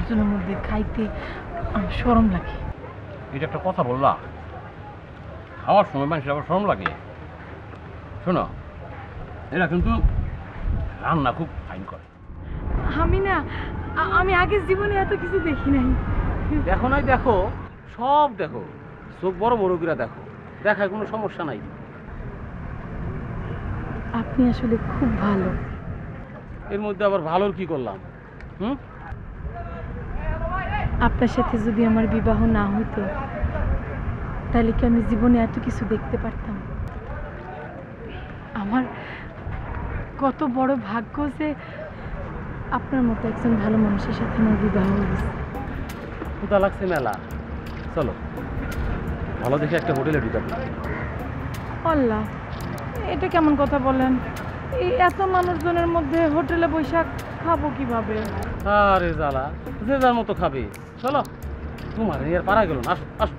মানুষজনের মধ্যে খাইতে আমার শরম লাগে। এটা একটা কথা বললা, খাওয়ার সময় মানুষের আবার শরম লাগে? শোনো, এরা কিন্তু রান্না খুব ফাইন করে। আমি না, আমি আগের জীবনে এত কিছু দেখি নাই। দেখো নাই, দেখো, সব দেখো, চোখ বড় বড় করে দেখো, দেখায় কোনো সমস্যা নাই। আপনি আসলে খুব ভালো। এর মধ্যে আবার ভালোর কি করলাম? হুম, আপনার সাথে যদি আমার বিবাহ না হতো তাহলে কি আমি জীবনে এত কিছু দেখতে পারতাম? আমার কত বড় ভাগ্য যে আপনার মতো একজন ভালো মানুষের সাথে আমার বিবাহ হয়েছে। ক্ষুধা লাগছে মেলা, চলো ভালো দেখে একটা হোটেলে ঢুকাবো। আল্লাহ, এটা কেমন কথা বলেন? এই এত মানুষজনের মধ্যে হোটেলে বৈশাখ খাবো কিভাবে? আরে জ্বালা, যে যার মতো খাবে। চলো, তোমার এর পারা গেল না, আসো আসো।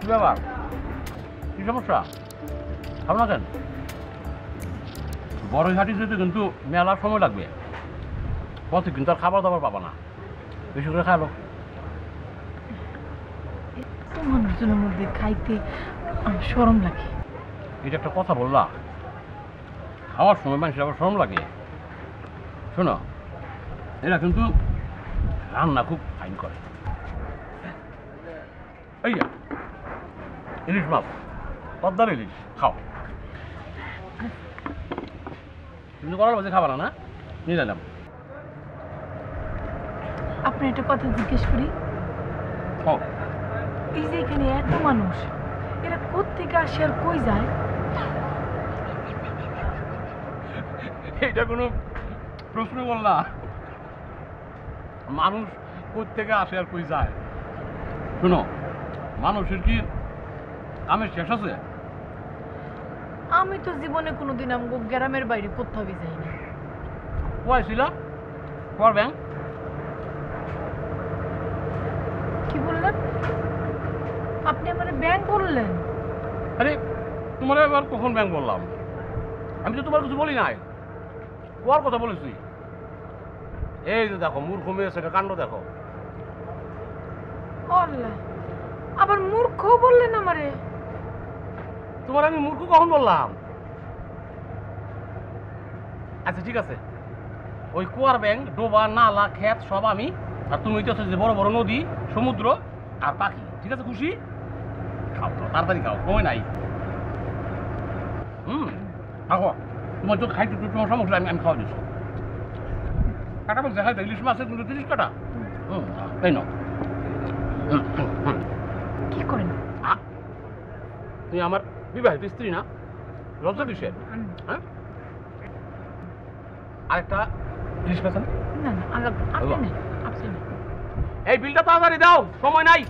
কি ব্যাপার, কি সমস্যা? খাবো না কেন? বড়ঘাটি যেতে কিন্তু মেলার সময় লাগবে, পথে কিন্তু আর খাবার দাবার পাবা না, বেশি করে খালো। এত মানুষজনের মধ্যে খাইতে আমার শরম লাগে। এটা একটা কথা বললা, খাওয়ার সময় মানুষের আবার শরম লাগে? শোনো, এরা কিন্তু রান্না খুব ফাইন করে। এই যা ইলিশ মাছ, পদ্মার ইলিশ, খাও। তুমি করার বসে খাবার না, নিয়ে নিলাম। আপনি একটা কথা জিজ্ঞেস করি, খাও। এই যে এখানে এত মানুষ, এরা কোত্থেকে আসে আর কই যায়? এইটা কোনো প্রশ্ন বললা? মানুষ কোত্থেকে আসে আর কই যায়? শোনো, মানুষের কি আমের শেষ আছে? আমি তো জীবনে কোনোদিন আমগো গ্রামের বাইরে কোথাও যাই না। কোয়াই ছিল কোয়ার ব্যাংক? কি বললেন আপনি? আমার ব্যাংক বললেন? আরে তোমার এবার কখন ব্যাংক বললাম? আমি তো তোমার কিছু বলি নাই, কোয়ার কথা বলেছি। এই যে দেখো, মূর্খ মেয়ে সেটা কাণ্ড দেখো। আল্লাহ, আবার মূর্খ বললেন আমারে? তোমার আমি মূর্খ কখন বললাম? আচ্ছা ঠিক আছে, ওই কুয়ার ব্যাংক, ডোবা, নালা, ক্ষেত সব আমি, আর তুমি হইতেছো যে বড় বড় নদী, সমুদ্র আর পাখি। ঠিক আছে, খুশি? খাও তো, তাড়াতাড়ি খাও, সময় নাই। খাও, তোমার তো খাইতে তো তোমার সমস্যা, আমি খাওয়া দিচ্ছি। কাটা বলছে খাইতে, ইলিশ মাছের কিন্তু 30 কাটা। তাই না? কি করেন? তুমি আমার বিবাহিত স্ত্রী না? লজ্জা কিসের? হ্যাঁ, আরেকটা ইলিশ মাছ। না না, আপনি নেন, আপনি নেন। এই বিলটা তাড়াতাড়ি দাও, সময় নাই।